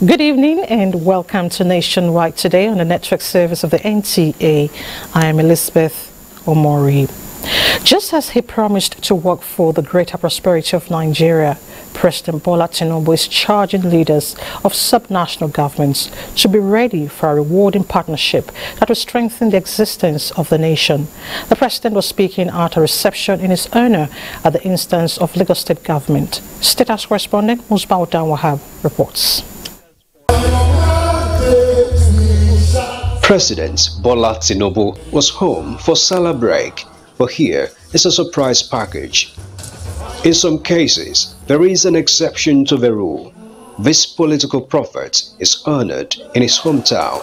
Good evening and welcome to Nationwide today on the network service of the NTA. I am Elizabeth Omori. Just as he promised to work for the greater prosperity of Nigeria, President Bola Tinubu is charging leaders of subnational governments to be ready for a rewarding partnership that will strengthen the existence of the nation. The president was speaking at a reception in his honor at the instance of Lagos State government. State House correspondent Musbaudan Wahab reports. President Bola Tinubu was home for Salah break, but here is a surprise package. In some cases, there is an exception to the rule. This political prophet is honored in his hometown.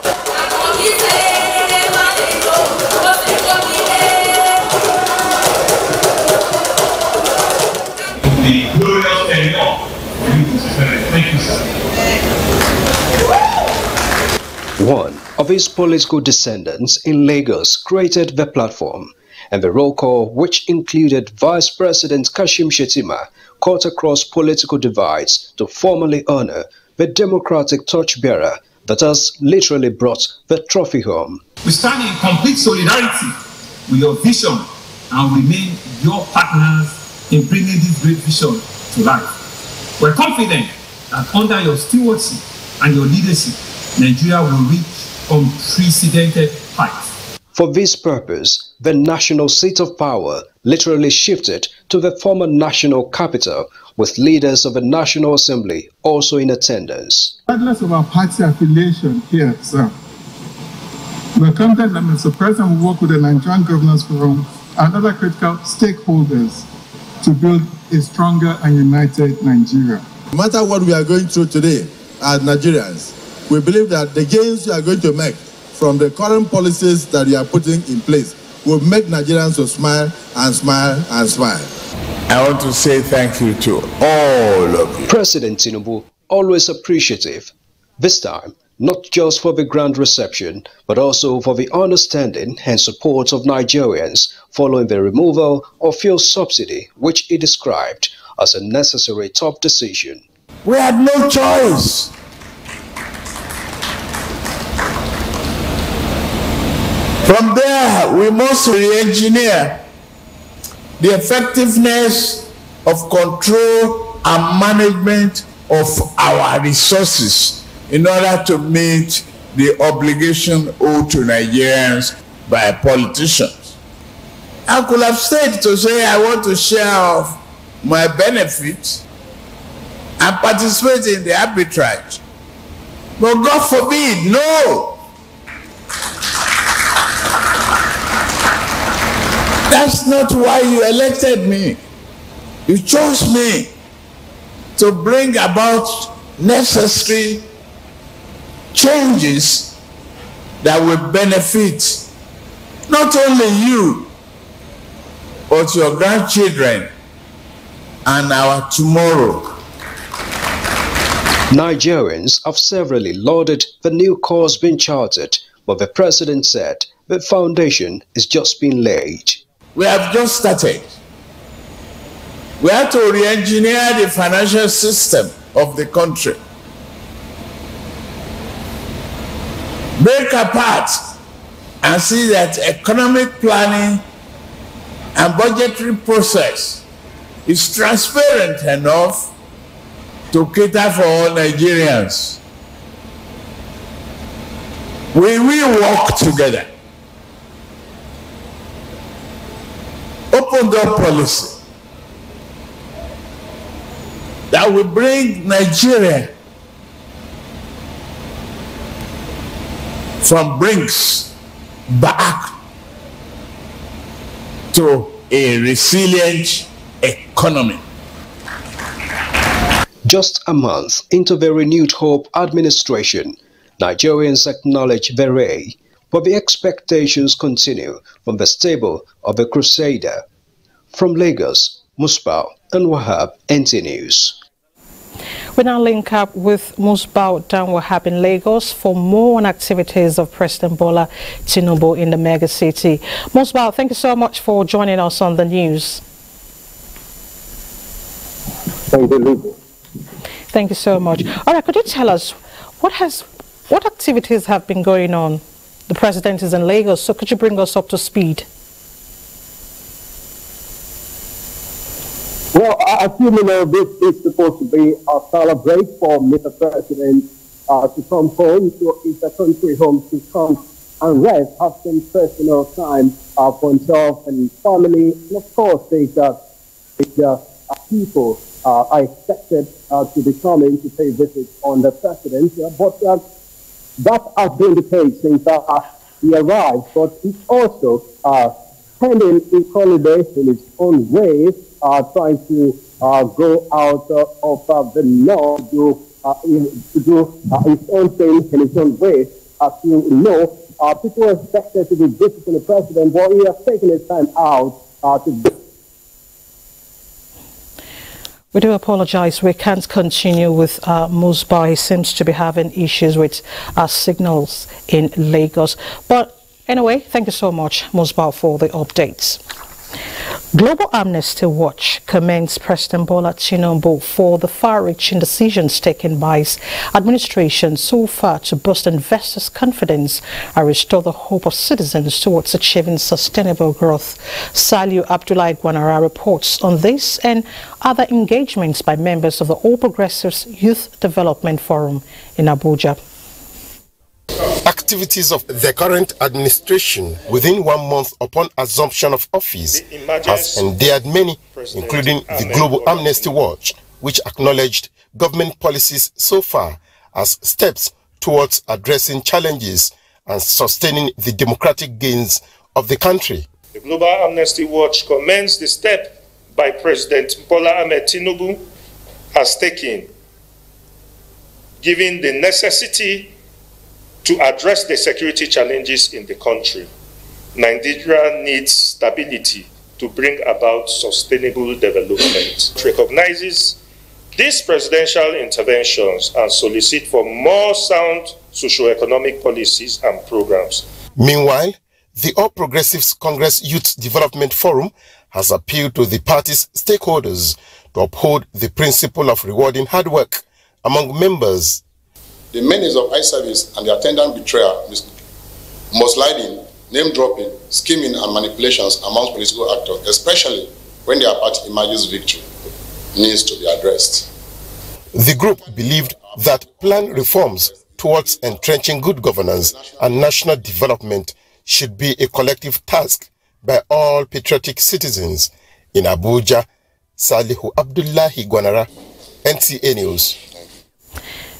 One of his political descendants in Lagos created the platform, and the roll call, which included Vice President Kashim Shettima, cut across political divides to formally honor the democratic torchbearer that has literally brought the trophy home. We stand in complete solidarity with your vision and remain your partners in bringing this great vision to life. We're confident that under your stewardship and your leadership, Nigeria will reach unprecedented heights. For this purpose, the national seat of power literally shifted to the former national capital, with leaders of the National Assembly also in attendance. Regardless of our party affiliation here, sir, we're confident that Mr. President will work with the Nigerian Governance Forum and other critical stakeholders to build a stronger and united Nigeria. No matter what we are going through today as Nigerians, we believe that the gains you are going to make from the current policies that you are putting in place will make Nigerians to smile and smile and smile. I want to say thank you to all of you. President Tinubu, always appreciative. This time, not just for the grand reception, but also for the understanding and support of Nigerians following the removal of fuel subsidy, which he described as a necessary tough decision. We had no choice. From there, we must re-engineer the effectiveness of control and management of our resources in order to meet the obligation owed to Nigerians by politicians. I could have stayed to say I want to share of my benefits and participate in the arbitrage. But God forbid, no! That's not why you elected me. You chose me to bring about necessary changes that will benefit not only you, but your grandchildren and our tomorrow. Nigerians have severally lauded the new course being charted, but the president said the foundation is just being laid. We have just started. We have to re-engineer the financial system of the country. Break apart and see that economic planning and budgetary process is transparent enough to cater for all Nigerians. We will work together. Open door policy that will bring Nigeria from brinks back to a resilient economy. Just a month into the renewed Hope administration, Nigerians acknowledge the ray, but the expectations continue from the stable of the crusader. From Lagos, Musbau and Wahab, NTA News. We now link up with Musbau and Wahab in Lagos for more on activities of President Bola Tinubu in the mega city. Musbau, thank you so much for joining us on the news. Thank you. Thank you so much. All right, could you tell us what activities have been going on? The president is in Lagos, so could you bring us up to speed? Well, as you know, this is supposed to be a celebration for Mr. President to come home to his country home, to come and rest, have some personal time for himself and family. And of course, people are expected to be coming to pay visits on the president. But that has been the case since he arrived. But he's also spending his holiday in his own way, trying to go out of the norm, to do his own thing in his own way. As you know, people are expected to be visiting the president, but he has taken his time out to visit. We do apologize. We can't continue with Musbau. He seems to be having issues with our signals in Lagos. But anyway, thank you so much, Musbau, for the updates. Global Amnesty Watch commends President Bola Tinubu for the far-reaching decisions taken by his administration so far to boost investors' confidence and restore the hope of citizens towards achieving sustainable growth. Saliu Abdullahi Gwanara reports on this and other engagements by members of the All Progressives Youth Development Forum in Abuja. Activities of the current administration within 1 month upon assumption of office has endeared many, including the Global Amnesty Watch, which acknowledged government policies so far as steps towards addressing challenges and sustaining the democratic gains of the country. The Global Amnesty Watch commends the step by President Bola Ahmed Tinubu has taken, given the necessity to address the security challenges in the country. Nigeria needs stability to bring about sustainable development. It recognizes these presidential interventions and solicits for more sound socio-economic policies and programs. Meanwhile, the All Progressives Congress Youth Development Forum has appealed to the party's stakeholders to uphold the principle of rewarding hard work among members. The menace of eye service and the attendant betrayal, mudsliding, name-dropping, scheming and manipulations among political actors, especially when their party emerges victory, needs to be addressed. The group believed that planned reforms towards entrenching good governance and national development should be a collective task by all patriotic citizens. In Abuja, Salihu Abdullahi Gwanara, NTA News.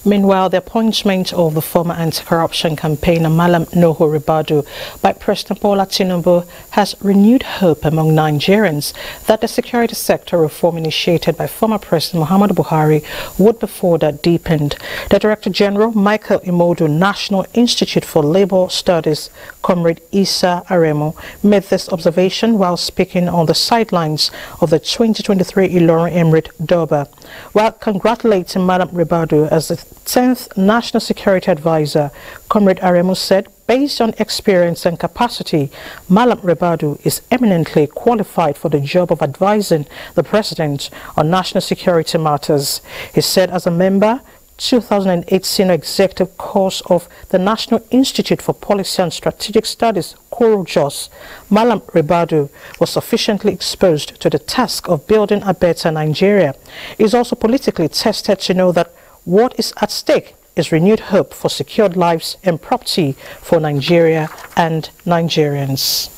Meanwhile, the appointment of the former anti-corruption campaigner Malam Nuhu Ribadu by President Bola Tinubu has renewed hope among Nigerians that the security sector reform initiated by former President Muhammadu Buhari would be further deepened. The Director General, Michael Imodu, National Institute for Labour Studies, Comrade Issa Aremo, made this observation while speaking on the sidelines of the 2023 Ilorin Emirate Durbar. While congratulating Malam Ribadu as the 10th National Security Advisor, Comrade Aremo said, based on experience and capacity, Malam Ribadu is eminently qualified for the job of advising the President on national security matters. He said as a member, 2008 Senior Executive Course of the National Institute for Policy and Strategic Studies, KOROJOS, Malam Ribadu was sufficiently exposed to the task of building a better Nigeria. He is also politically tested to know that what is at stake is renewed hope for secured lives and property for Nigeria and Nigerians.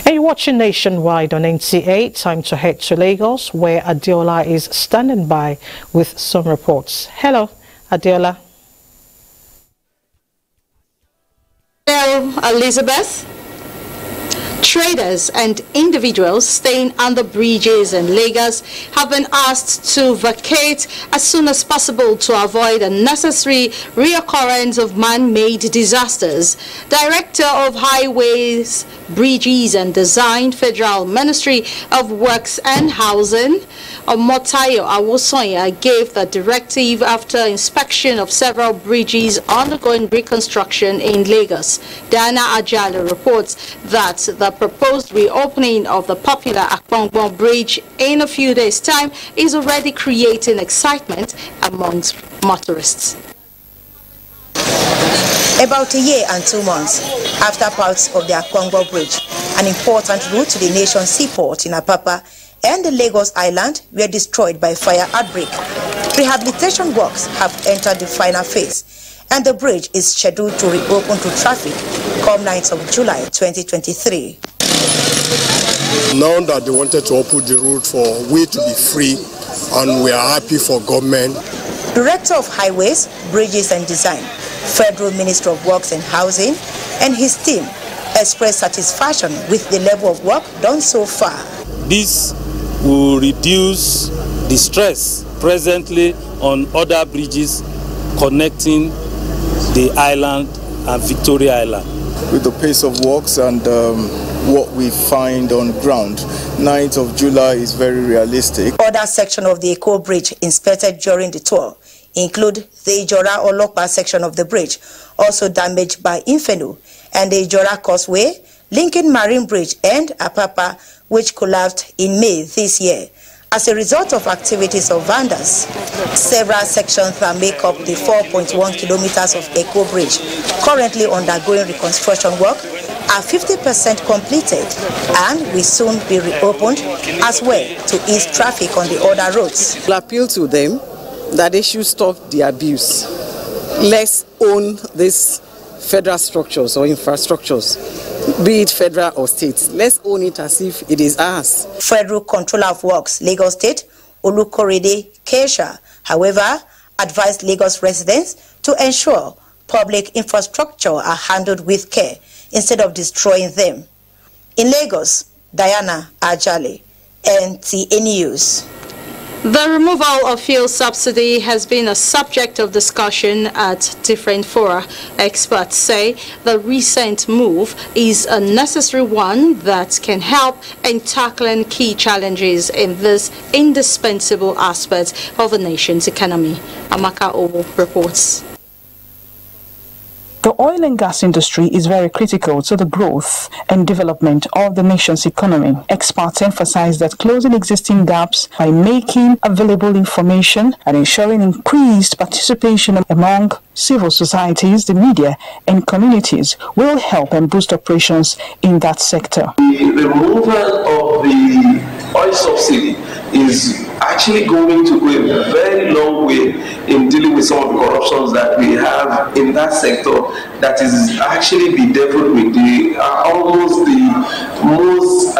And you're watching Nationwide on NTA. Time to head to Lagos, where Adiola is standing by with some reports. Hello, Adiola. Hello, Elizabeth. Traders and individuals staying under bridges in Lagos have been asked to vacate as soon as possible to avoid unnecessary reoccurrence of man-made disasters. Director of Highways, Bridges and Design, Federal Ministry of Works and Housing, Omotayo Awosonya, gave the directive after inspection of several bridges undergoing reconstruction in Lagos. Diana Ajala reports that the proposed reopening of the popular Akpongbo Bridge in a few days' time is already creating excitement amongst motorists. About a year and 2 months after parts of the Akpongbo Bridge, an important route to the nation's seaport in Apapa and the Lagos Island, were destroyed by fire outbreak. Rehabilitation works have entered the final phase, and the bridge is scheduled to reopen to traffic come 9th of July 2023. Now that they wanted to open the road for way to be free, and we are happy for government. Director of Highways, Bridges and Design, Federal Minister of Works and Housing, and his team expressed satisfaction with the level of work done so far. This will reduce the stress presently on other bridges connecting the island and Victoria Island. With the pace of works and what we find on ground, 9th of July is very realistic. Other sections of the Eko Bridge inspected during the tour include the Ijora Olokpa section of the bridge, also damaged by inferno, and the Ijora Causeway, linking Marine Bridge and Apapa, which collapsed in May this year. As a result of activities of vandals, several sections that make up the 4.1 kilometers of Eko Bridge, currently undergoing reconstruction work, are 50% completed and will soon be reopened as well to ease traffic on the other roads. We'll appeal to them that they should stop the abuse. Let's own these federal structures or infrastructures, be it federal or state. Let's own it as if it is ours. Federal Controller of Works, Lagos State, Olukorede Kesha, however, advised Lagos residents to ensure public infrastructure are handled with care instead of destroying them. In Lagos, Diana Ajale, NTA News. The removal of fuel subsidy has been a subject of discussion at different fora. Experts say the recent move is a necessary one that can help in tackling key challenges in this indispensable aspect of the nation's economy. Amaka Owo reports. The oil and gas industry is very critical to the growth and development of the nation's economy. Experts emphasize that closing existing gaps by making available information and ensuring increased participation among civil societies, the media, and communities will help and boost operations in that sector. The removal of the oil subsidy is actually going to go a very long way in dealing with some of the corruptions that we have in that sector that is actually bedeviled with the almost the most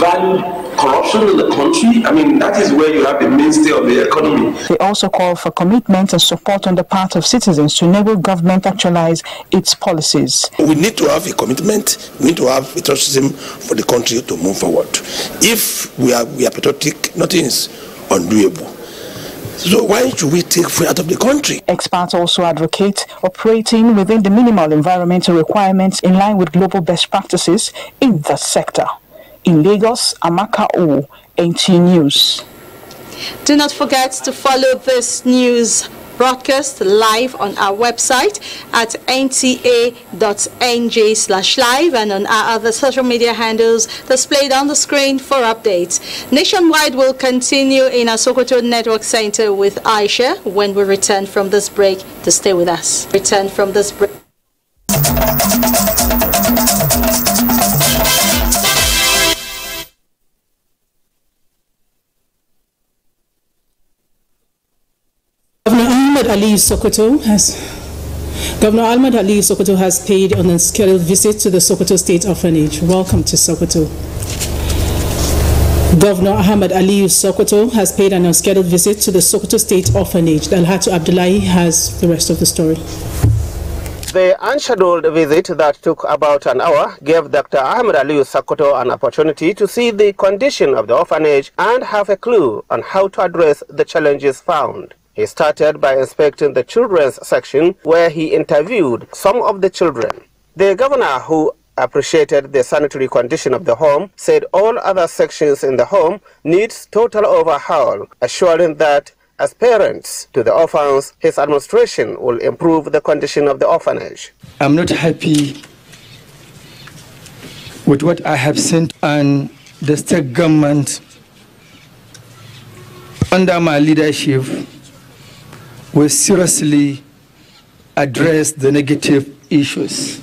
valued corruption in the country. I mean, that is where you have the mainstay of the economy. They also call for commitment and support on the part of citizens to enable government to actualize its policies. We need to have a commitment, we need to have patriotism for the country to move forward. If we are patriotic, nothing is undoable. So why should we take food out of the country? Experts also advocate operating within the minimal environmental requirements in line with global best practices in the sector. In Lagos, Amaka O, NTA News. Do not forget to follow this news broadcast live on our website at nta.nj/live and on our other social media handles displayed on the screen for updates. Nationwide will continue in our Sokoto Network Center with Aisha when we return from this break. To stay with us. Return from this break. Governor Ahmed Ali Sokoto has paid an unscheduled visit to the Sokoto State Orphanage. Welcome to Sokoto. Governor Ahmed Ali Sokoto has paid an unscheduled visit to the Sokoto State Orphanage. Alhatu Abdullahi has the rest of the story. The unscheduled visit that took about an hour gave Dr. Ahmed Aliyu Sakoto an opportunity to see the condition of the orphanage and have a clue on how to address the challenges found. He started by inspecting the children's section, where he interviewed some of the children. The governor, who appreciated the sanitary condition of the home, said all other sections in the home needs total overhaul, assuring that as parents to the orphans, his administration will improve the condition of the orphanage. I'm not happy with what I have seen, and the state government, under my leadership, will seriously address the negative issues.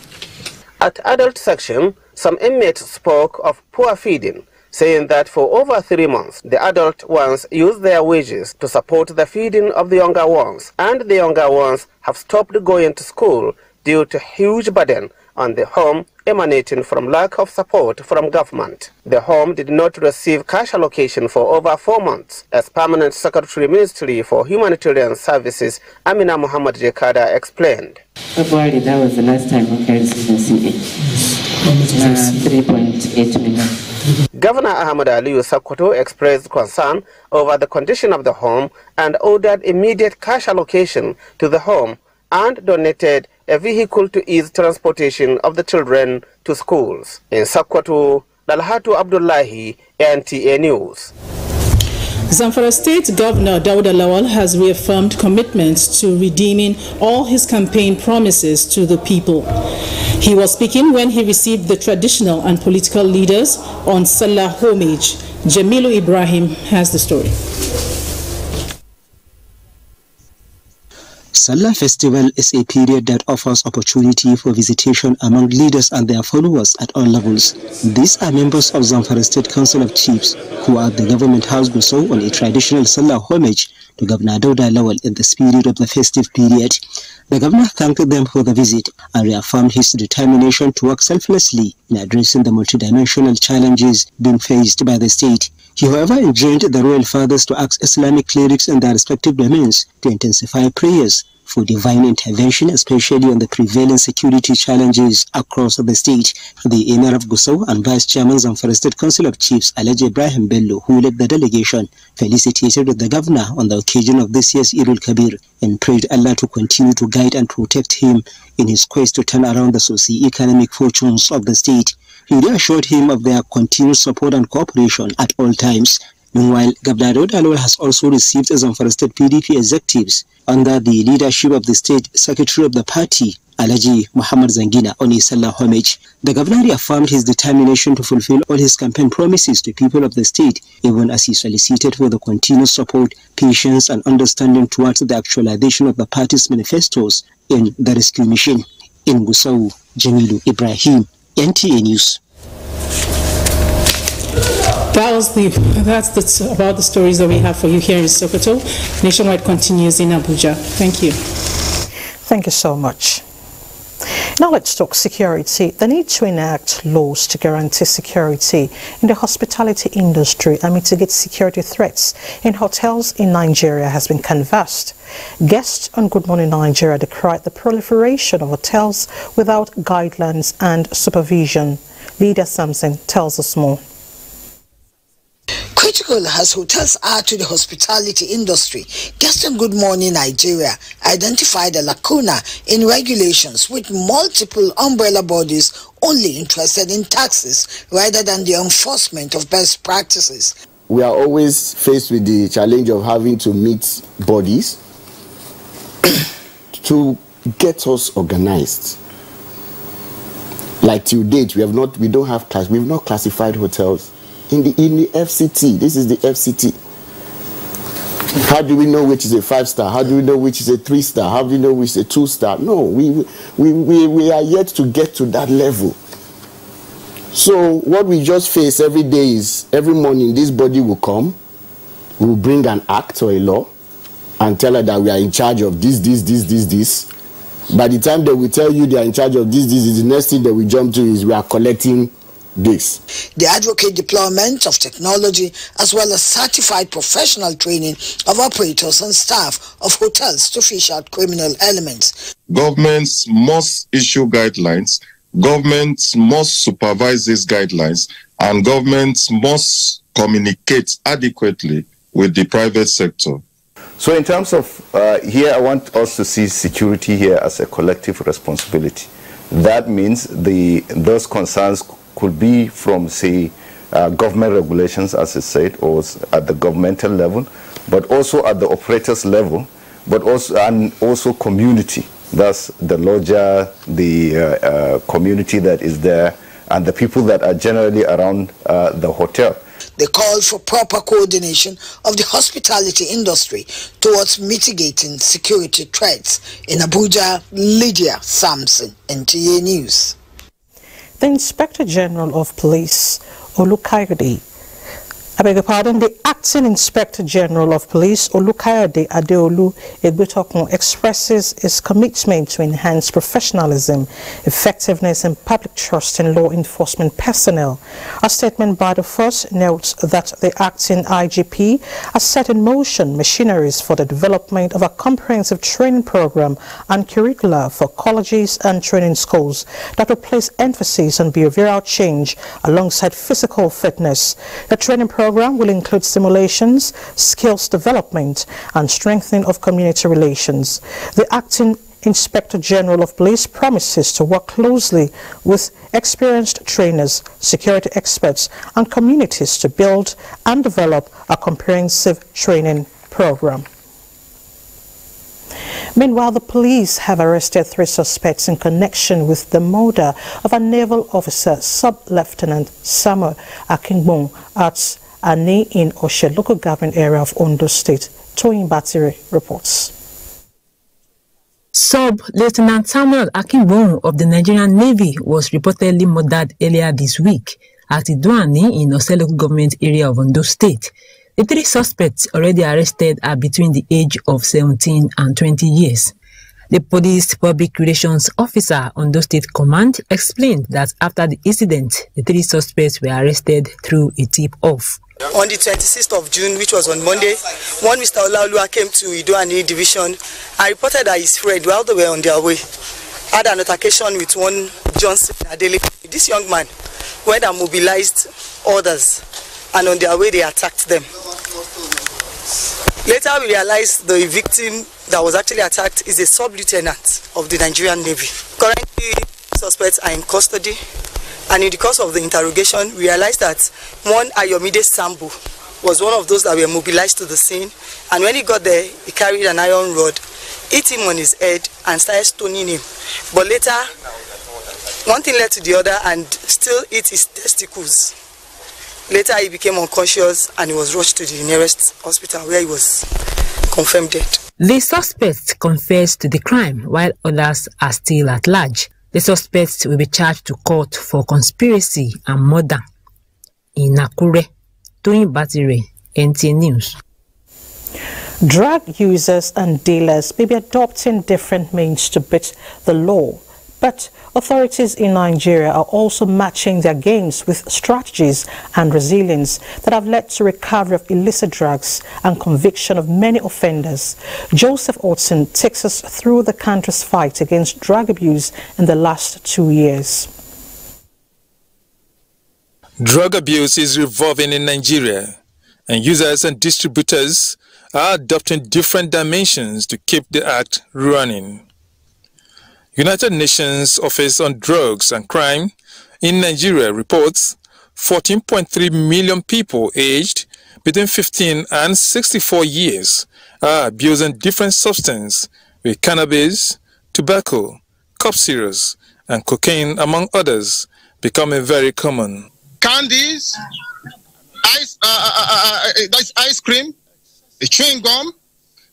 At adult section, some inmates spoke of poor feeding, saying that for over 3 months, the adult ones use their wages to support the feeding of the younger ones, and the younger ones have stopped going to school due to huge burden on the home emanating from lack of support from government. The home did not receive cash allocation for over 4 months, as Permanent Secretary Ministry for Humanitarian Services Amina Muhammad Jekada explained. February, that was the last time we received the 3.8 million. Governor Ahmed Aliyu Sakoto expressed concern over the condition of the home and ordered immediate cash allocation to the home and donated a vehicle to ease transportation of the children to schools. In Sakoto, Dalhatu Abdullahi, NTA News. Zamfara State Governor Dawuda Lawal has reaffirmed commitments to redeeming all his campaign promises to the people. He was speaking when he received the traditional and political leaders on Salah homage. Jamilu Ibrahim has the story. Salah Festival is a period that offers opportunity for visitation among leaders and their followers at all levels. These are members of Zamfara State Council of Chiefs who are at the Government House Gusau on a traditional Salah homage to Governor Dawuda Lawal in the spirit of the festive period. The governor thanked them for the visit and reaffirmed his determination to work selflessly in addressing the multidimensional challenges being faced by the state. He, however, enjoined the royal fathers to ask Islamic clerics in their respective domains to intensify prayers for divine intervention, especially on the prevailing security challenges across the state. The Emir of Gusau and Vice Chairman Zamfara State Council of Chiefs, Alhaji Ibrahim Bello, who led the delegation, felicitated the governor on the occasion of this year's Eid al-Kabir and prayed Allah to continue to guide and protect him in his quest to turn around the socio-economic fortunes of the state. He reassured him of their continued support and cooperation at all times. Meanwhile, Governor Dawuda Lawal has also received Zamfara State PDP executives under the leadership of the State Secretary of the party, Alhaji Muhammad Zangina, on a Salah homage. The governor reaffirmed his determination to fulfill all his campaign promises to people of the state, even as he solicited for the continuous support, patience and understanding towards the actualization of the party's manifestos in the rescue mission. In Gusau, Jamilu Ibrahim, NTA News. That's about the stories that we have for you here in Sokoto. Nationwide continues in Abuja. Thank you. Thank you so much. Now let's talk security. The need to enact laws to guarantee security in the hospitality industry and mitigate security threats in hotels in Nigeria has been canvassed. Guests on Good Morning Nigeria decried the proliferation of hotels without guidelines and supervision. Leader Samson tells us more. Critical as hotels are to the hospitality industry, Guests on Good Morning Nigeria identified a lacuna in regulations with multiple umbrella bodies only interested in taxes rather than the enforcement of best practices. We are always faced with the challenge of having to meet bodies to get us organized. Like till date, we've not classified hotels in the FCT. This is the FCT. How do we know which is a 5-star? How do we know which is a 3-star? How do we know which is a 2-star? No, we are yet to get to that level. So what we just face every day is every morning this body will come, will bring an act or a law and tell her that we are in charge of this. By the time they will tell you they are in charge of this, the next thing that we jump to is we are collecting this. They advocate deployment of technology as well as certified professional training of operators and staff of hotels to fish out criminal elements. Governments must issue guidelines, governments must supervise these guidelines, and governments must communicate adequately with the private sector. So in terms of here, I want us to see security here as a collective responsibility. That means those concerns could be from, say, government regulations, as I said, or at the governmental level, but also at the operators level, but also community. That's the lodger, the community that is there, and the people that are generally around the hotel. They call for proper coordination of the hospitality industry towards mitigating security threats. In Abuja, Lydia Sampson, NTA News. The Inspector General of Police, Olukayode, the Acting Inspector General of Police, Olukayode Adeolu Egbetokun, expresses his commitment to enhance professionalism, effectiveness and public trust in law enforcement personnel. A statement by the force notes that the acting IGP has set in motion machineries for the development of a comprehensive training program and curricula for colleges and training schools that will place emphasis on behavioral change alongside physical fitness. The training program will include simulations, skills development, and strengthening of community relations. The Acting Inspector General of Police promises to work closely with experienced trainers, security experts, and communities to build and develop a comprehensive training program. Meanwhile, the police have arrested 3 suspects in connection with the murder of a naval officer, Sub-Lieutenant Samuel Akingbon, at Ani in Oshe local government area of Ondo State. Toyin Batire reports. Sub-Lieutenant Samuel Akingbon of the Nigerian Navy was reportedly murdered earlier this week at Iduani in Oshe local government area of Ondo State. The 3 suspects already arrested are between the age of 17 and 20 years. The police public relations officer on Ondo State Command explained that after the incident, the 3 suspects were arrested through a tip-off. On the 26th of June, which was on Monday, one Mr. Olaoluwa came to Idoani division and reported that his friend, while they were on their way, had an altercation with one Johnson Adele. This young man went and mobilized others, and on their way they attacked them. Later we realized the victim that was actually attacked is a sub-lieutenant of the Nigerian Navy. Currently, suspects are in custody, and in the course of the interrogation, we realized that one Ayomide Sambu was one of those that were mobilized to the scene, and when he got there, he carried an iron rod, hit him on his head, and started stoning him. But later, one thing led to the other, and still hit his testicles. Later, he became unconscious, and he was rushed to the nearest hospital where he was confirmed dead. The suspects confessed to the crime, while others are still at large. The suspects will be charged to court for conspiracy and murder. In Nakure, Toyin Batire, NTA News. Drug users and dealers may be adopting different means to beat the law, but authorities in Nigeria are also matching their gains with strategies and resilience that have led to recovery of illicit drugs and conviction of many offenders. Joseph Otson takes us through the country's fight against drug abuse in the last 2 years. Drug abuse is revolving in Nigeria, and users and distributors are adopting different dimensions to keep the act running. United Nations Office on Drugs and Crime in Nigeria reports 14.3 million people aged between 15 and 64 years are abusing different substances, with cannabis, tobacco, cough syrups, and cocaine, among others, becoming very common. Candies, ice cream, chewing gum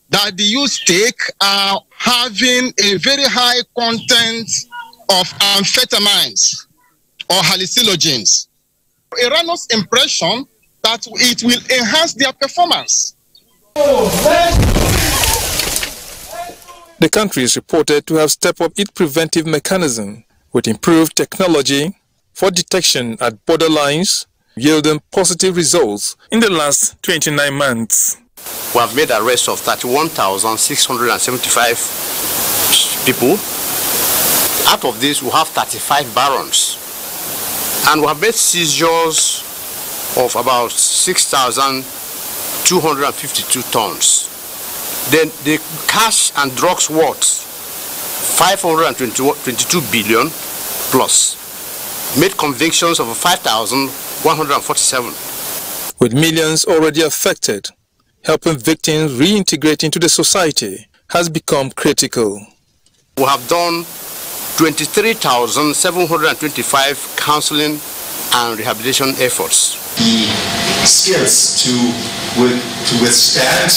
that the youth take are having a very high content of amphetamines or hallucinogens. A erroneous impression that it will enhance their performance. The country is reported to have stepped up its preventive mechanism with improved technology, for detection at borderlines, yielding positive results in the last 29 months. We have made arrests of 31,675 people. Out of this, we have 35 barons. And we have made seizures of about 6,252 tons. Then the cash and drugs worth 522 billion plus. Made convictions of 5,147. With millions already affected, helping victims reintegrate into the society has become critical. We have done 23,725 counseling and rehabilitation efforts. The skills to withstand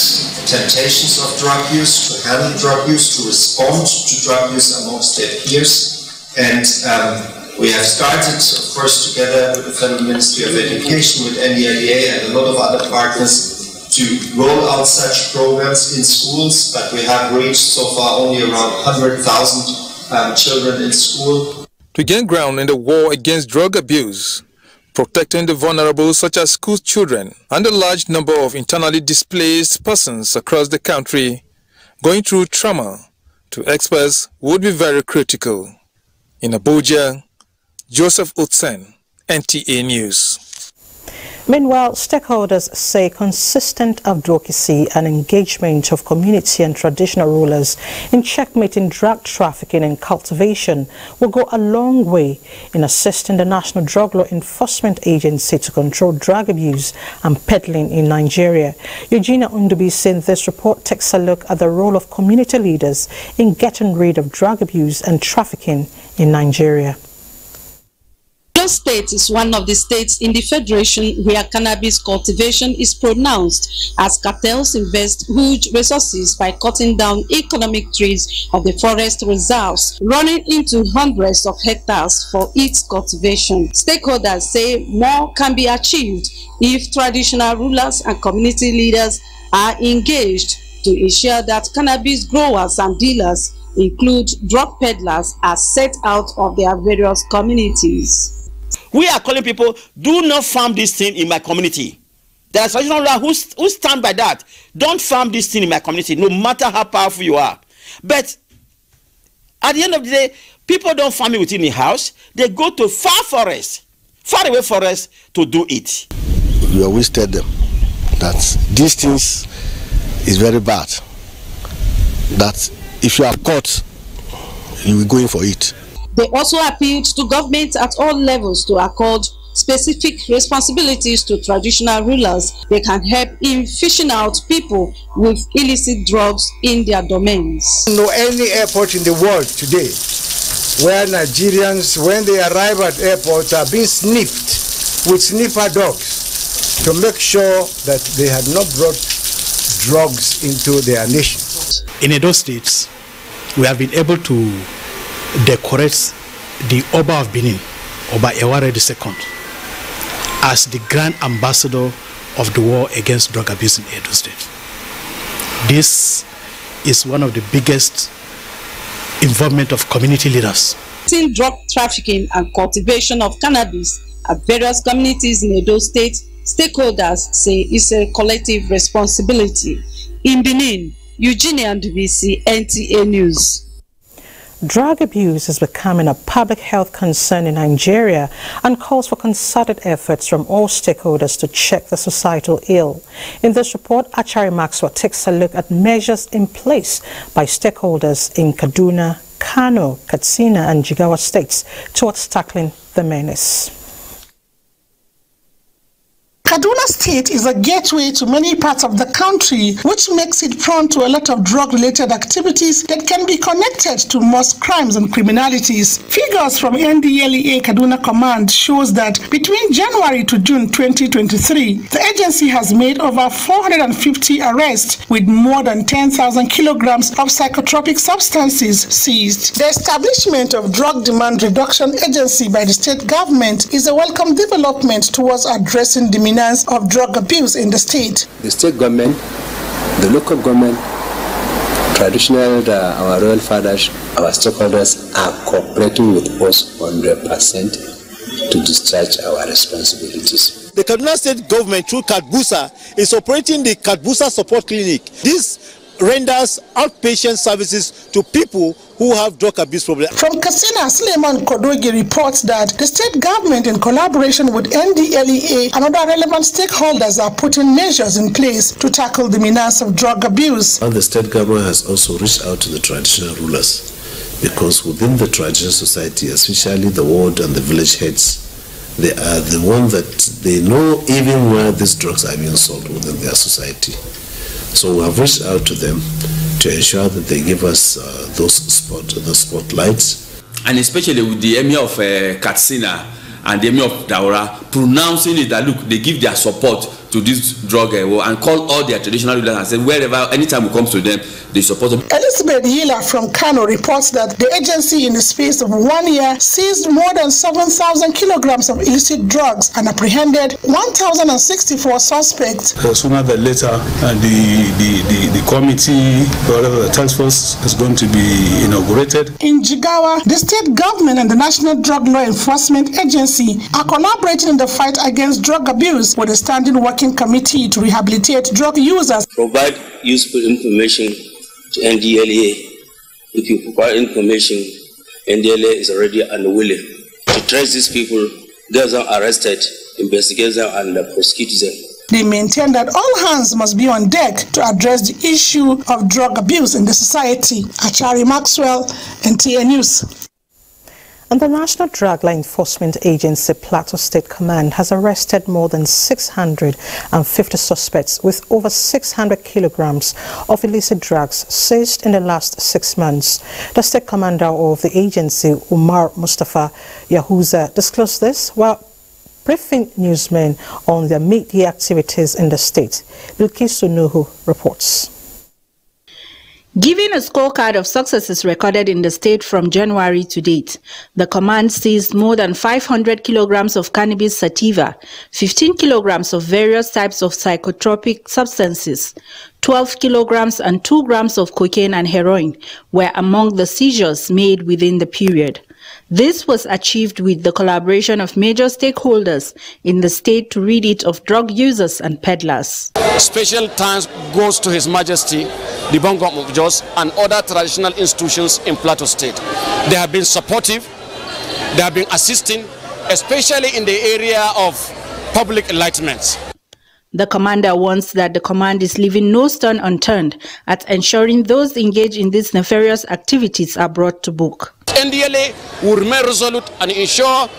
temptations of drug use, to handle drug use, to respond to drug use amongst their peers. And we have started, of course, together with the Federal Ministry of Education, with NTA and a lot of other partners, to roll out such programs in schools, but we have reached so far only around 100,000 children in school. To gain ground in the war against drug abuse, protecting the vulnerable such as school children and a large number of internally displaced persons across the country going through trauma, to experts would be very critical. In Abuja, Joseph Utsen, NTA News. Meanwhile, stakeholders say consistent advocacy and engagement of community and traditional rulers in checkmating drug trafficking and cultivation will go a long way in assisting the National Drug Law Enforcement Agency to control drug abuse and peddling in Nigeria. Eugenia Undubi saying this report takes a look at the role of community leaders in getting rid of drug abuse and trafficking in Nigeria. Edo State is one of the states in the Federation where cannabis cultivation is pronounced, as cartels invest huge resources by cutting down economic trees of the forest reserves, running into hundreds of hectares for its cultivation. Stakeholders say more can be achieved if traditional rulers and community leaders are engaged to ensure that cannabis growers and dealers, include drug peddlers, are set out of their various communities. We are calling people, do not farm this thing in my community. There are traditional rulers who stand by that. Don't farm this thing in my community, no matter how powerful you are. But at the end of the day, people don't farm it within the house. They go to far away forest to do it. We always tell them that these things is very bad. That if you are caught, you will go in for it. They also appealed to government at all levels to accord specific responsibilities to traditional rulers. They can help in fishing out people with illicit drugs in their domains. No any airport in the world today where Nigerians, when they arrive at airports, are being sniffed with sniffer dogs to make sure that they have not brought drugs into their nation. In Edo States, we have been able to decorate the Oba of Benin, Oba Eware II, as the Grand Ambassador of the war against drug abuse in Edo State. This is one of the biggest involvement of community leaders. Drug trafficking and cultivation of cannabis at various communities in Edo State, stakeholders say is a collective responsibility. In Benin, Eugenia Ndubisi, NTA News. Drug abuse is becoming a public health concern in Nigeria and calls for concerted efforts from all stakeholders to check the societal ill. In this report, Achari Maxwell takes a look at measures in place by stakeholders in Kaduna, Kano, Katsina and Jigawa states towards tackling the menace. Kaduna State is a gateway to many parts of the country, which makes it prone to a lot of drug-related activities that can be connected to most crimes and criminalities. Figures from NDLEA Kaduna Command shows that between January to June 2023, the agency has made over 450 arrests with more than 10,000 kilograms of psychotropic substances seized. The establishment of Drug Demand Reduction Agency by the state government is a welcome development towards addressing the of drug abuse in the state. The state government, the local government, traditional, our royal fathers, our stakeholders are cooperating with us 100%. to discharge our responsibilities. The Kaduna State government, through Kadbusa, is operating the Kadbusa Support Clinic. This renders outpatient services to people who have drug abuse problems. From Katsina, Suleiman Kodogi reports that the state government, in collaboration with NDLEA and other relevant stakeholders, are putting measures in place to tackle the menace of drug abuse. And the state government has also reached out to the traditional rulers, because within the traditional society, especially the ward and the village heads, they are the ones that they know even where these drugs are being sold within their society. So we have reached out to them to ensure that they give us the spotlights. And especially with the Emir of Katsina and the Emir of Daura pronouncing it that, look, they give their support to this drug and call all their traditional rulers and say wherever, anytime we come to them, they support them. Elizabeth Hila from Kano reports that the agency, in the space of 1 year, seized more than 7,000 kilograms of illicit drugs and apprehended 1,064 suspects. Sooner than later, the committee, or the task force, is going to be inaugurated. In Jigawa, the state government and the National Drug Law Enforcement Agency are collaborating in the fight against drug abuse with a standing working committee to rehabilitate drug users. Provide useful information to NDLEA. If you provide information, NDLEA is already unwilling to trace these people, get them arrested, investigate them, and prosecute them. They maintain that all hands must be on deck to address the issue of drug abuse in the society. Achari Maxwell, NTA News. And the National Drug Law Enforcement Agency Plateau State Command has arrested more than 650 suspects with over 600 kilograms of illicit drugs seized in the last 6 months. The State Commander of the agency, Umar Mustafa Yahuza, disclosed this while briefing newsmen on their media activities in the state. Bilkisu Nuhu reports. Giving a scorecard of successes recorded in the state from January to date, the command seized more than 500 kilograms of cannabis sativa, 15 kilograms of various types of psychotropic substances, 12 kilograms and 2 grams of cocaine and heroin were among the seizures made within the period. This was achieved with the collaboration of major stakeholders in the state to rid it of drug users and peddlers. Special thanks goes to His Majesty, the Bongom of Jos, and other traditional institutions in Plateau State. They have been supportive, they have been assisting, especially in the area of public enlightenment. The commander warns that the command is leaving no stone unturned at ensuring those engaged in these nefarious activities are brought to book. NDLA will remain resolute and ensure,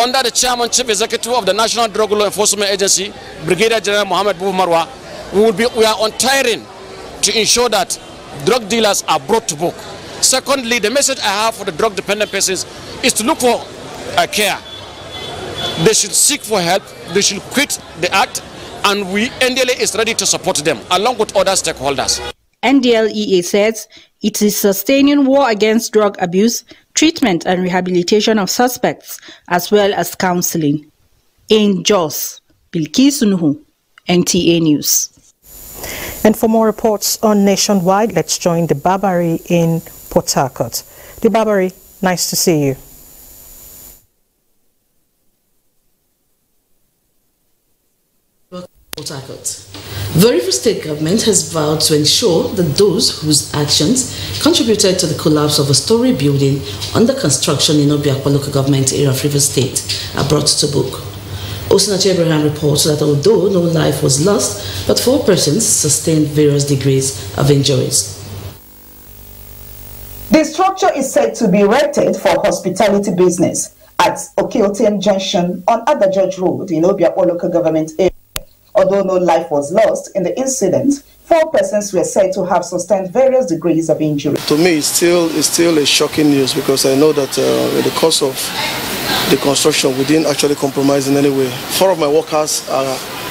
under the Chairman Chief Executive of the National Drug Law Enforcement Agency, Brigadier General Mohammed Bubu Marwa, we are untiring to ensure that drug dealers are brought to book. Secondly, the message I have for the drug-dependent persons is to look for care. They should seek for help, they should quit the act, and NDLA is ready to support them, along with other stakeholders. NDLEA says it is sustaining war against drug abuse, treatment and rehabilitation of suspects, as well as counseling. In Jos, Bilkisu Nuhu, NTA News. And for more reports on Nationwide, let's join the Barbary in Port Harcourt. The Barbary, nice to see you. Port Harcourt. The River State government has vowed to ensure that those whose actions contributed to the collapse of a story building under construction in Obiakwa local government area of River State are brought to book. Osinachi Abraham reports that although no life was lost, but 4 persons sustained various degrees of injuries. The structure is said to be erected for hospitality business at Okilton Junction on Ada George Road in Obiakwa local government area. Although no life was lost in the incident, 4 persons were said to have sustained various degrees of injury. To me, it's still a shocking news, because I know that in the course of the construction, we didn't actually compromise in any way. 4 of my workers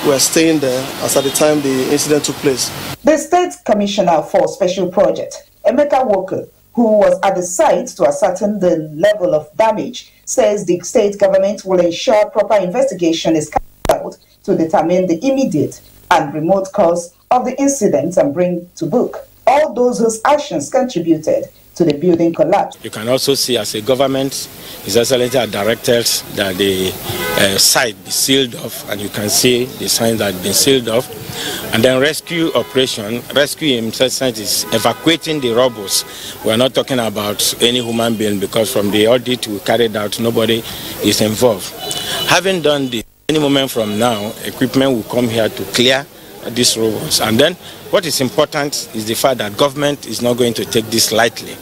were staying there as at the time the incident took place. The State Commissioner for Special Project, Emeka Walker, who was at the site to ascertain the level of damage, says the state government will ensure proper investigation is carried out to determine the immediate and remote cause of the incident and bring to book all those whose actions contributed to the building collapse. You can also see as a government, His Excellency had directed that the site be sealed off, and you can see the signs that have been sealed off. And then rescue operation, rescue in such sense is evacuating the rubble. We are not talking about any human being, because from the audit we carried out, nobody is involved. Having done this, any moment from now, equipment will come here to clear these rubbles. And then what is important is the fact that government is not going to take this lightly.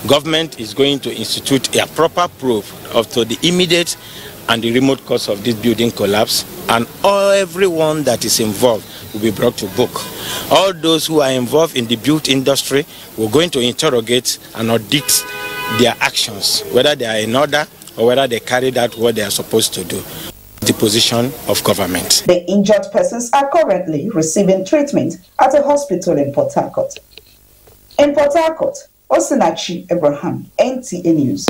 Government is going to institute a proper probe of the immediate and the remote cause of this building collapse, and everyone that is involved will be brought to book. All those who are involved in the built industry, we're going to interrogate and audit their actions, whether they are in order or whether they carried out what they are supposed to do. The position of government. The injured persons are currently receiving treatment at a hospital in Port Harcourt. In Port Harcourt, Osinachi Abraham, NTA News.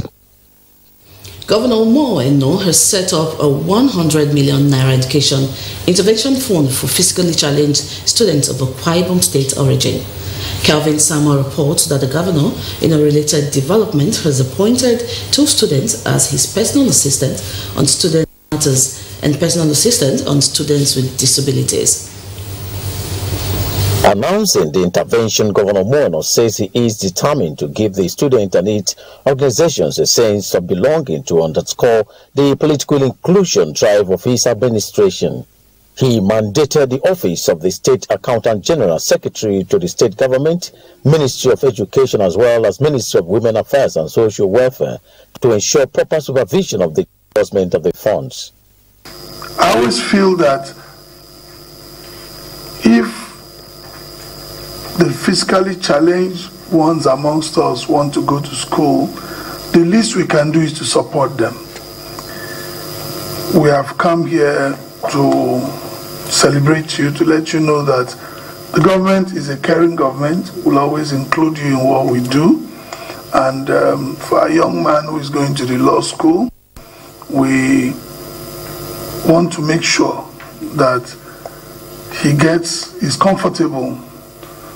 Governor Mo Eno has set up a 100 million naira education intervention fund for physically challenged students of Akwa Ibom State origin. Calvin Samuel reports that the governor, in a related development, has appointed 2 students as his personal assistant on student matters and personal assistant on students with disabilities. Announcing the intervention, Governor Mono says he is determined to give the student and its organizations a sense of belonging to underscore the political inclusion drive of his administration. He mandated the office of the State Accountant General Secretary to the State Government, Ministry of Education, as well as Ministry of Women Affairs and Social Welfare to ensure proper supervision of the disbursement of the funds. I always feel that if the physically challenged ones amongst us want to go to school, the least we can do is to support them. We have come here to celebrate you, to let you know that the government is a caring government. We'll always include you in what we do. And for a young man who is going to the law school, we want to make sure that he is comfortable.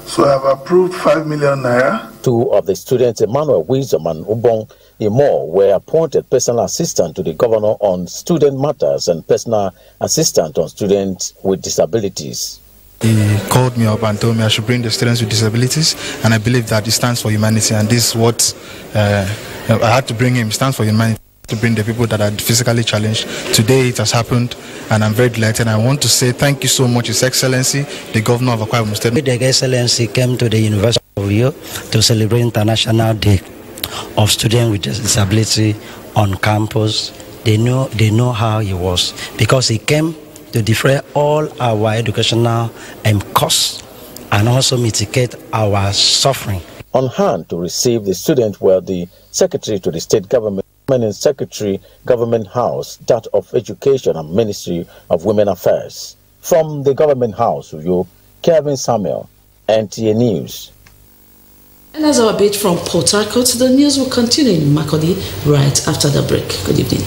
So I have approved 5 million naira. 2 of the students, Emmanuel Wisdom and Ubong Imo, were appointed personal assistant to the governor on student matters and personal assistant on students with disabilities. He called me up and told me I should bring the students with disabilities, and I believe that it stands for humanity, and this is what I had to bring him. It stands for humanity, to bring the people that are physically challenged. Today it has happened, and I'm very delighted. I want to say thank you so much, His Excellency, the Governor of Akwa Ibom State. The Excellency came to the University of Uyo to celebrate International Day of Students with Disability on campus. They know how he was, because he came to defray all our educational costs and also mitigate our suffering. On hand to receive the students were the Secretary to the State Government, Permanent Secretary, Government House, that of Education and Ministry of Women Affairs. From the Government House, Uyo, Kevin Samuel, NTA News. And as our bid from Port Harcourt, the news will continue in Makurdi right after the break. Good evening.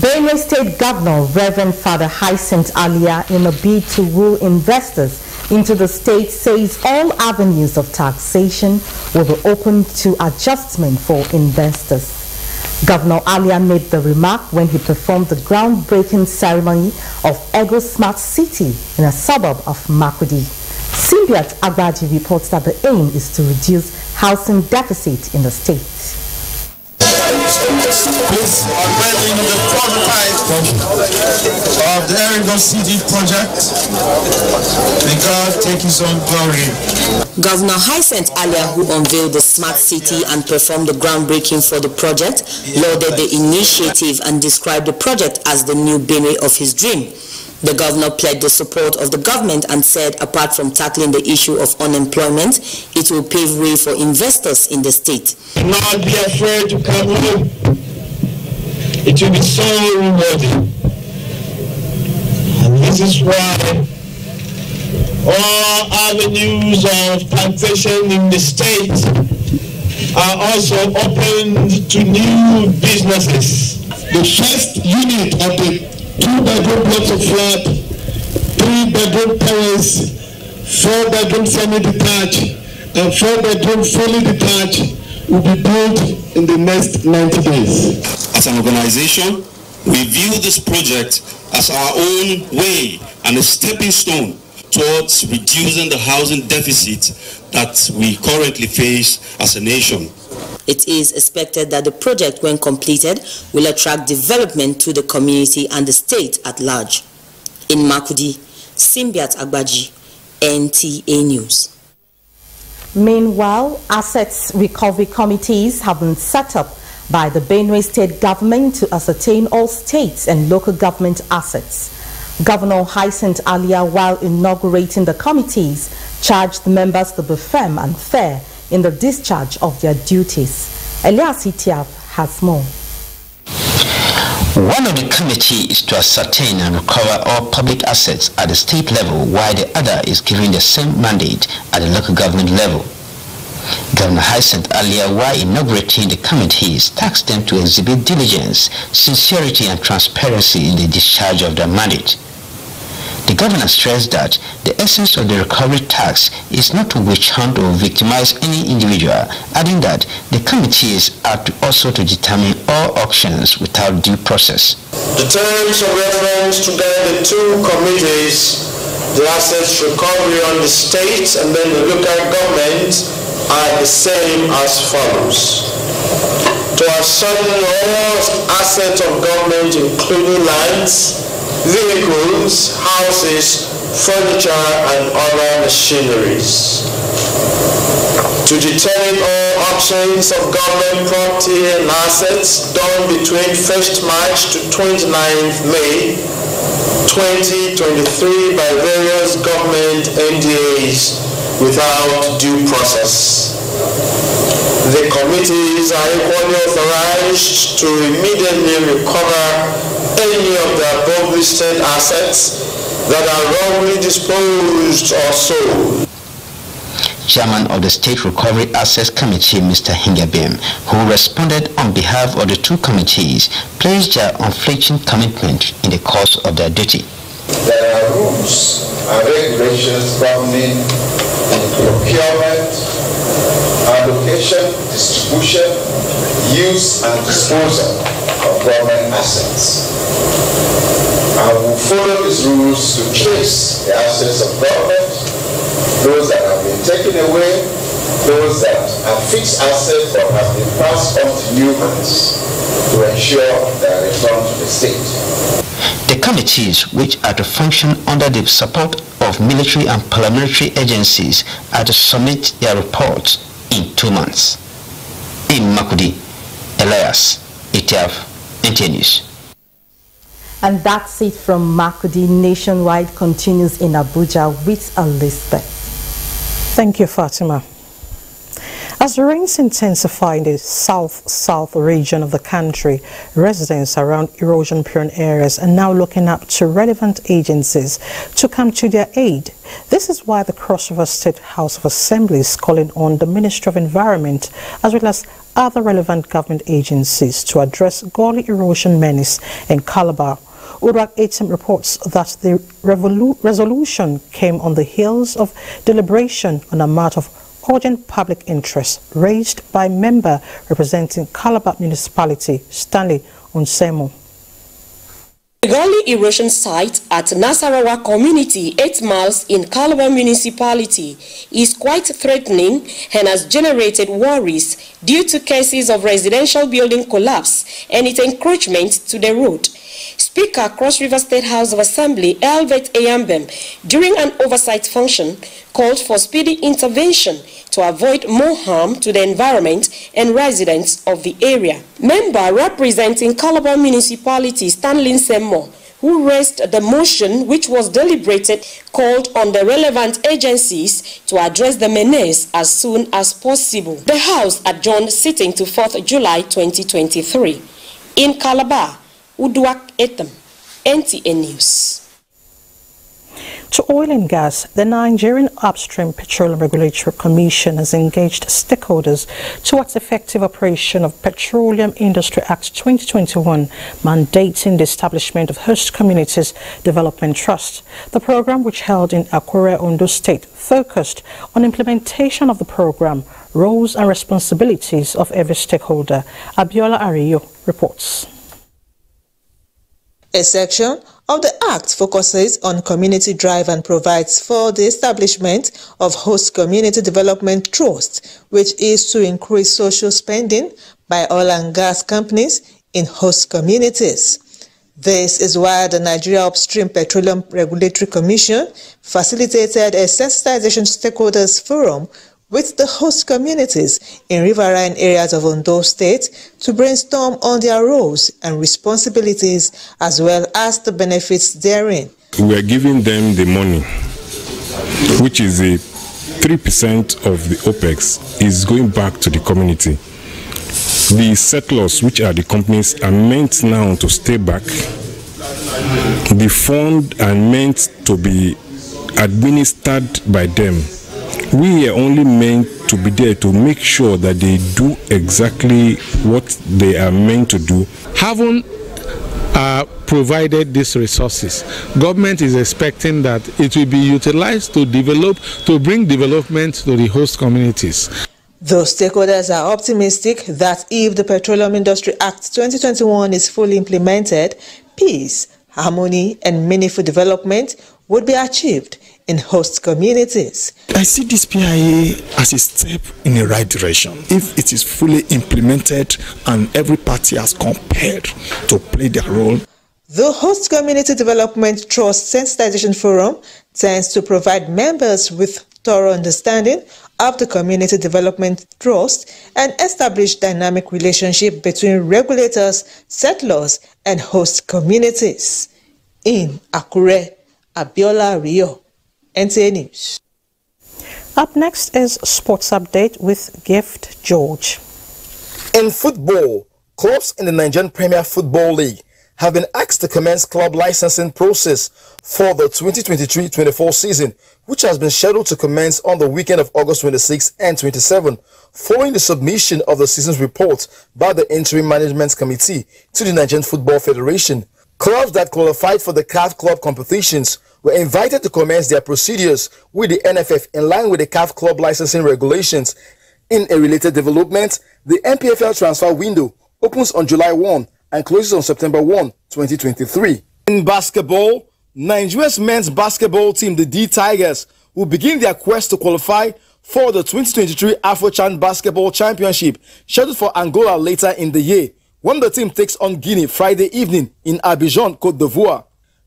Benue State Governor Reverend Father Hyacinth Alia, in a bid to woo investors into the state, says all avenues of taxation will be open to adjustment for investors. Governor Alia made the remark when he performed the groundbreaking ceremony of Ego Smart City in a suburb of Makurdi. Simbiat Agbaji reports that the aim is to reduce housing deficit in the state. This unveiling the prototype of the Ego City project. May God take his own glory. Governor Hyacinth Alia, who unveiled the smart city and performed the groundbreaking for the project, lauded the initiative and described the project as the new Benue of his dream. The governor pledged the support of the government and said apart from tackling the issue of unemployment, it will pave way for investors in the state. Do not be afraid to come home. It will be so rewarding. And this is why all avenues of taxation in the state are also open to new businesses. The first unit of the 2-bedroom blocks of flat, 3-bedroom terrace, 4-bedroom semi-detached, and 4-bedroom fully detached will be built in the next 90 days. As an organization, we view this project as our own way and a stepping stone towards reducing the housing deficit that we currently face as a nation. It is expected that the project, when completed, will attract development to the community and the state at large. In Makurdi, Simbiat Agbaji, NTA News. Meanwhile, assets recovery committees have been set up by the Benue State government to ascertain all states and local government assets. Governor Hyacinth Alia, while inaugurating the committees, charged the members to be firm and fair in the discharge of their duties. Elias Itiaf has more. One of the committees is to ascertain and recover all public assets at the state level, while the other is given the same mandate at the local government level. Governor Hyacinth Alia, while inaugurating the committees, tasked them to exhibit diligence, sincerity and transparency in the discharge of their mandate. The governor stressed that the essence of the recovery tax is not to witch hunt or victimize any individual, adding that the committees are also to determine all auctions without due process. The terms of reference to guide the two committees, the assets recovery on the state and then the local government, are the same as follows. To ascertain all assets of government, including lands, vehicles, houses, furniture, and other machineries. To determine all auctions of government property and assets done between 1st March to 29th May 2023 by various government NTAs without due process. The committees are equally authorized to immediately recover any of the above listed assets that are wrongly disposed or sold. Chairman of the State Recovery Assets Committee, Mr. Hingabim, who responded on behalf of the two committees, placed their unflinching commitment in the course of their duty. There are rules and regulations governing procurement, allocation, distribution, use and disposal of government assets. I will follow these rules to trace the assets of government, those that have been taken away, those that are fixed assets that have been passed on to new hands to ensure their return to the state. The committees, which are to function under the support of military and paramilitary agencies, are to submit their reports in 2 months. In Makurdi, Elias Itiaf, NTA News. And that's it from Makurdi. Nationwide continues in Abuja with Elizabeth. Thank you, Fatima. As the rains intensify in the south region of the country, residents around erosion-prone areas are now looking up to relevant agencies to come to their aid. This is why the Cross River State House of Assembly is calling on the Ministry of Environment as well as other relevant government agencies to address gully erosion menace in Calabar. Urak 18 reports that the resolution came on the heels of deliberation on a matter of urgent public interest raised by member representing Calabar Municipality, Stanley Onsemo. The gully erosion site at Nasarawa Community, 8 miles in Calabar Municipality, is quite threatening and has generated worries due to cases of residential building collapse and its encroachment to the road. Speaker, Cross River State House of Assembly, Elvet Eyambem, during an oversight function, called for speedy intervention to avoid more harm to the environment and residents of the area. Member representing Calabar Municipality, Stanley Onsemo, who raised the motion which was deliberated, called on the relevant agencies to address the menace as soon as possible. The House adjourned sitting to 4th July 2023. In Calabar, Uduak Etam, NTA News. To oil and gas, the Nigerian Upstream Petroleum Regulatory Commission has engaged stakeholders towards effective operation of Petroleum Industry Act 2021, mandating the establishment of Host Communities Development Trust. The program, which held in Akure, Ondo State, focused on implementation of the program, roles and responsibilities of every stakeholder. Abiola Ariyo reports. A section of the Act focuses on community drive and provides for the establishment of Host Community Development Trust, which is to increase social spending by oil and gas companies in host communities. This is why the Nigeria Upstream Petroleum Regulatory Commission facilitated a sensitization stakeholders forum with the host communities in riverine areas of Ondo State to brainstorm on their roles and responsibilities as well as the benefits therein. We are giving them the money, which is 3% of the OPEX is going back to the community. The settlers, which are the companies, are meant now to stay back. The fund are meant to be administered by them. We are only meant to be there to make sure that they do exactly what they are meant to do. Having provided these resources, government is expecting that it will be utilized to bring development to the host communities. Those stakeholders are optimistic that if the Petroleum Industry Act 2021 is fully implemented, peace, harmony, and meaningful development would be achieved in host communities. I see this PIA as a step in the right direction. If it is fully implemented and every party has compared to play their role. The Host Community Development Trust Sensitization Forum tends to provide members with thorough understanding of the Community Development Trust and establish dynamic relationship between regulators, settlers, and host communities. In Akure, Abiola Rio, NTA News. Up next is Sports Update with Gift George. In football, clubs in the Nigerian Premier Football League have been asked to commence club licensing process for the 2023-24 season, which has been scheduled to commence on the weekend of August 26 and 27, following the submission of the season's report by the Interim Management Committee to the Nigerian Football Federation. Clubs that qualified for the CAF club competitions were invited to commence their procedures with the NFF in line with the CAF club licensing regulations. In a related development, the NPFL transfer window opens on July 1 and closes on September 1, 2023. In basketball, Nigeria's men's basketball team, the D Tigers, will begin their quest to qualify for the 2023 AfroChan Basketball Championship, scheduled for Angola later in the year, when the team takes on Guinea Friday evening in Abidjan, Côte d'Ivoire.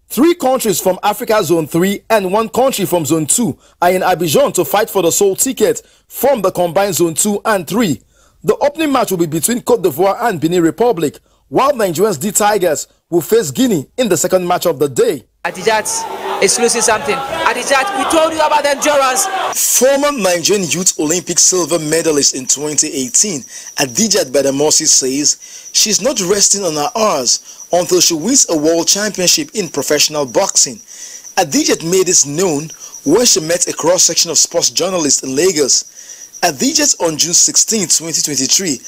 3 countries from Africa Zone 3 and 1 country from Zone 2 are in Abidjan to fight for the sole ticket from the combined Zone 2 and 3. The opening match will be between Côte d'Ivoire and Benin Republic, while Nigeria's D Tigers will face Guinea in the second match of the day. Adijat is losing something. Adijat, we told you about endurance. Former Nigerian Youth Olympic silver medalist in 2018, Adijat Badamasi says she's not resting on her hours until she wins a world championship in professional boxing. Adijat made this known when she met a cross-section of sports journalists in Lagos. Adijat on June 16, 2023,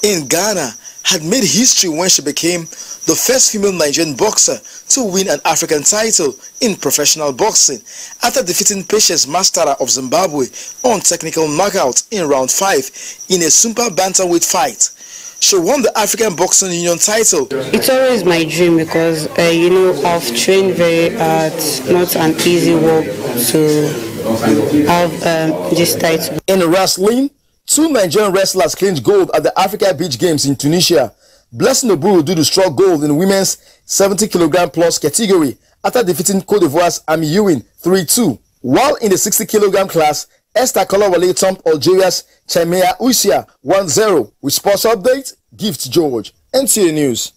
in Ghana, had made history when she became the first female Nigerian boxer to win an African title in professional boxing after defeating Patience Mastara of Zimbabwe on technical knockout in round 5 in a super bantamweight fight. She won the African Boxing Union title. It's always my dream because, I've trained very hard. Not an easy work to have this title. In wrestling, 2 Nigerian wrestlers clinched gold at the Africa Beach Games in Tunisia. Blessing Oburu did struck gold in women's 70 kg plus category after defeating Cote d'Ivoire's Ami Ewing 3-2. While in the 60 kg class, Esther Kolawale thumped Algeria's Chimea Usia 1-0. With Sports Update, Gift George, NTA News.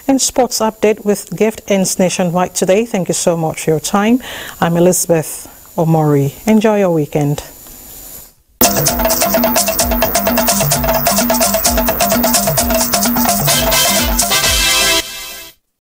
And Sports Update with Gift ends nationwide today. Thank you so much for your time. I'm Elizabeth Omori. Enjoy your weekend.